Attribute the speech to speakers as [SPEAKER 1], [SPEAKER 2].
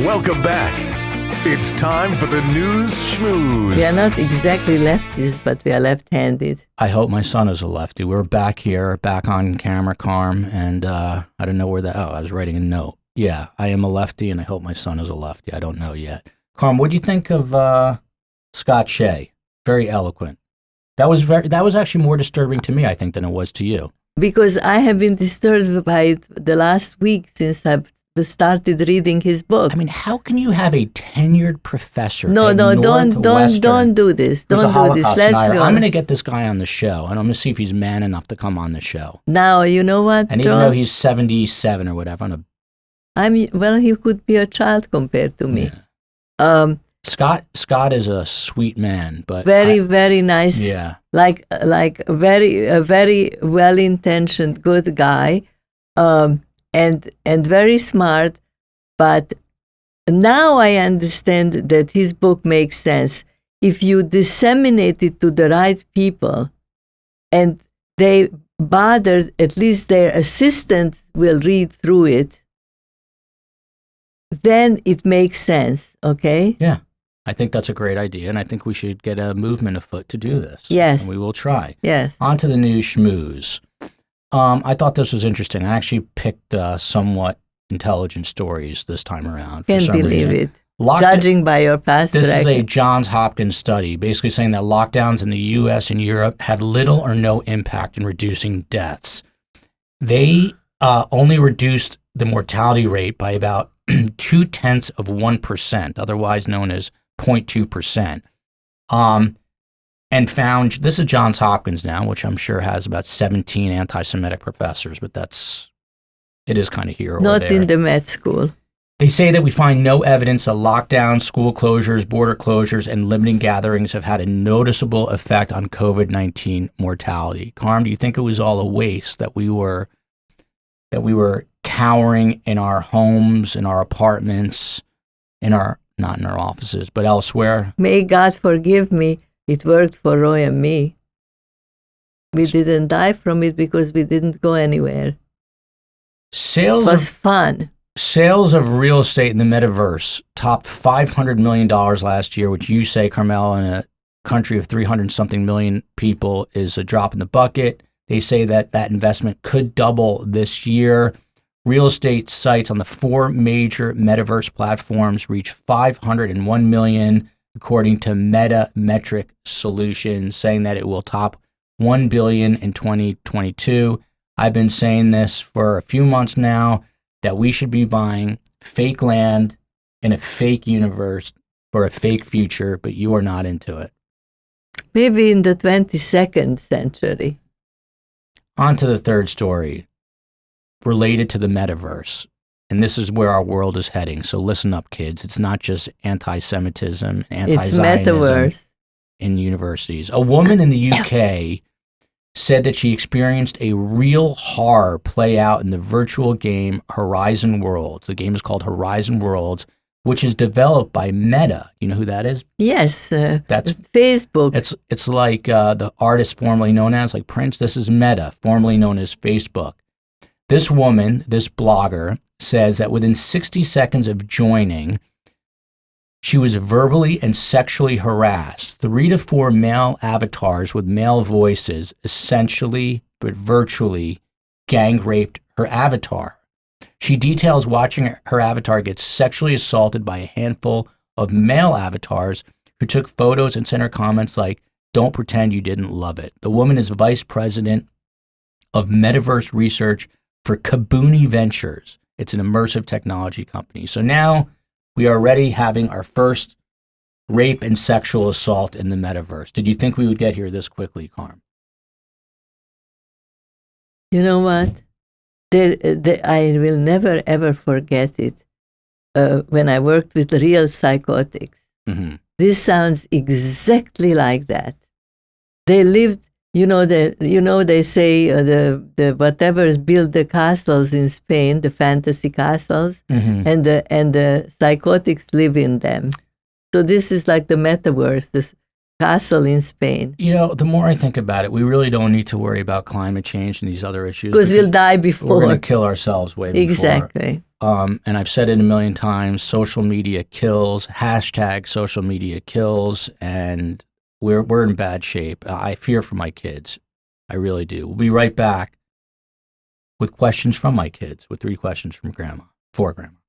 [SPEAKER 1] Welcome back. It's time for the news schmooze.
[SPEAKER 2] We are not exactly lefties, but we are left-handed.
[SPEAKER 3] I hope my son is a lefty. We're back here, back on camera, Carm, and I don't know where that. Oh, I was writing a note. Yeah, I am a lefty, and I hope my son is a lefty. I don't know yet. Carm, what do you think of Scott Shea? Very eloquent. That was actually more disturbing to me, I think, than it was to you.
[SPEAKER 2] Because I have been disturbed by it the last week since I've started reading his book.
[SPEAKER 3] I mean, how can you have a tenured professor?
[SPEAKER 2] No, don't do this. Don't do this. Let's go.
[SPEAKER 3] I'm going to get this guy on the show, and I'm going to see if he's man enough to come on the show.
[SPEAKER 2] Now, you know what,
[SPEAKER 3] and even though he's 77 or whatever,
[SPEAKER 2] he could be a child compared to me.
[SPEAKER 3] Yeah. Scott is a sweet man, but
[SPEAKER 2] very nice.
[SPEAKER 3] Yeah,
[SPEAKER 2] like a very well-intentioned, good guy, and very smart. But now I understand that his book makes sense if you disseminate it to the right people, and they bother. At least their assistant will read through it. Then it makes sense. Okay.
[SPEAKER 3] Yeah. I think that's a great idea, and I think we should get a movement afoot to do this.
[SPEAKER 2] Yes.
[SPEAKER 3] And we will try.
[SPEAKER 2] Yes.
[SPEAKER 3] On to the news schmooze. I thought this was interesting. I actually picked somewhat intelligent stories this time around.
[SPEAKER 2] Can't believe it. Judging by your past
[SPEAKER 3] This
[SPEAKER 2] record.
[SPEAKER 3] is a Johns Hopkins study, basically saying that lockdowns in the U.S. and Europe had little or no impact in reducing deaths. They only reduced the mortality rate by about 0.2%, otherwise known as 0.2%, and found, this is Johns Hopkins now, which I'm sure has about 17 anti-Semitic professors, but it is kind of here or there.
[SPEAKER 2] Not in the med school.
[SPEAKER 3] They say that we find no evidence that lockdowns, school closures, border closures, and limiting gatherings have had a noticeable effect on COVID-19 mortality. Carm, do you think it was all a waste that we were cowering in our homes, in our apartments, not in our offices, but elsewhere?
[SPEAKER 2] May God forgive me. It worked for Roy and me. We didn't die from it because we didn't go anywhere. It was fun.
[SPEAKER 3] Sales of real estate in the metaverse topped $500 million last year, which you say, Carmel, in a country of 300-something million people is a drop in the bucket. They say that investment could double this year. Real estate sites on the 4 major metaverse platforms reached 501 million, according to Metametric Solutions, saying that it will top 1 billion in 2022. I've been saying this for a few months now, that we should be buying fake land in a fake universe for a fake future, but you are not into it.
[SPEAKER 2] Maybe in the 22nd century.
[SPEAKER 3] On to the third story, related to the metaverse. And this is where our world is heading. So listen up, kids. It's not just anti-Semitism, anti-Zionism in universities. A woman in the UK said that she experienced a real horror play out in the virtual game Horizon Worlds. The game is called Horizon Worlds, which is developed by Meta. You know who that is?
[SPEAKER 2] Yes, that's Facebook.
[SPEAKER 3] It's like the artist formerly known as, like Prince. This is Meta, formerly known as Facebook. This woman, this blogger, says that within 60 seconds of joining, she was verbally and sexually harassed. 3 to 4 male avatars with male voices essentially, but virtually, gang raped her avatar. She details watching her avatar get sexually assaulted by a handful of male avatars who took photos and sent her comments like, "Don't pretend you didn't love it." The woman is vice president of metaverse research for Kabuni Ventures. It's an immersive technology company. So now we are already having our first rape and sexual assault in the metaverse. Did you think we would get here this quickly, Carm?
[SPEAKER 2] You know what? I will never, ever forget it. When I worked with real psychotics.
[SPEAKER 3] Mm-hmm.
[SPEAKER 2] This sounds exactly like that. They lived, they say the whatever's built the castles in Spain, the fantasy castles,
[SPEAKER 3] mm-hmm.
[SPEAKER 2] and the psychotics live in them. So this is like the metaverse, this castle in Spain.
[SPEAKER 3] The more I think about it, we really don't need to worry about climate change and these other issues.
[SPEAKER 2] Because we'll die before.
[SPEAKER 3] We're going to kill ourselves way before.
[SPEAKER 2] Exactly.
[SPEAKER 3] and I've said it a million times, social media kills, hashtag social media kills, and we're in bad shape. I fear for my kids. I really do. We'll be right back with questions from my kids, with 3 questions from Grandma, for Grandma.